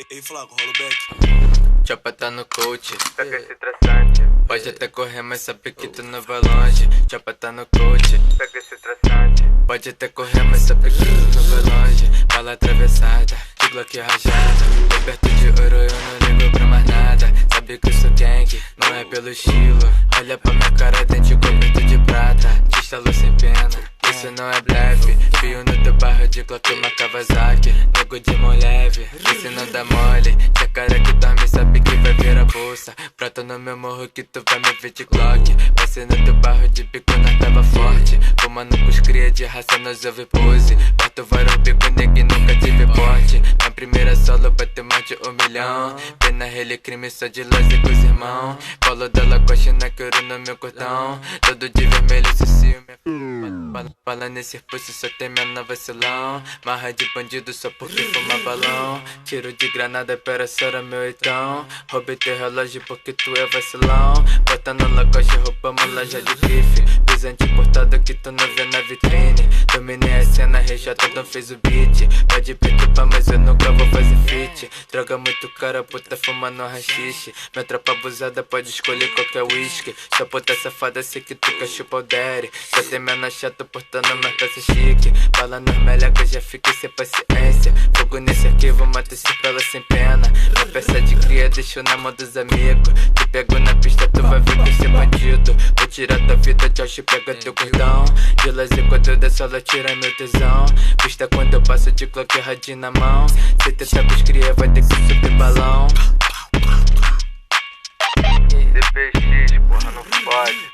Ei, Flaco, rola o back. Chapa tá no coach, pega esse traçante. Pode até correr, mas sabe que tu não vai longe. Chapa tá no coach, pega esse traçante. Pode até correr, mas sabe que tu não vai longe. Bala atravessada, de Glock rajada. Coberto de ouro, eu não ligo pra mais nada. Sabe que eu sou gang, não é pelo estilo. Olha pra minha cara, dente coberto de prata. Te estalo sem pena, isso não é blefe. Fio no teu barro de Glock, uma Kawasaki. Nego de mão leve, esse não dá mole. Se a cara que dorme sabe que vai vir a bolsa. Prata no meu morro que tu vai me ver de Glock. Passei no teu barro de bico, nós tava forte. Fumando com os cria de raça, nós ouve pose. Bato vários bico, nego nunca tive porte. Na primeira solo bateu mais de 1 milhão. Pena, rele, crime, só de lazer com os irmãos. Paulo da Lacoste, na queiro no meu cordão. Todo de vermelho, sucio, minha bala nesse pulso, só tem menor vacilão. Marra de bandido só porque fuma balão. Tiro de granada, pera, sora meu então. Roubei teu relógio porque tu é vacilão. Bota no Lacoste, roubamos loja de grife. Pisante importado que tu não vê na vitrine. Dominei a cena, RJ não fez o beat. Pode perturbar, mas eu nunca vou fazer feat. Droga muito cara, puta fumando rachixe. Minha tropa abusada pode escolher qualquer whisky. Só puta safada, sei que tu quer chupar o daddy. Só tem menor chato portando minha peça chique. Bala nos meleca, já fiquei sem paciência. Fogo nesse arquivo, mato esse pela sem pena. Uma peça de cria, deixo na mão dos amigos. Te pego na pista, tu vai ver que eu sou bandido. Vou tirar tua vida, Josh, pega teu cordão. De lazer quando eu der solo, tira meu tesão. Pista quando eu passo de Glock, radinho na mão. Se tentar com os cria, vai ter que subir balão. CPX, porra, não fode.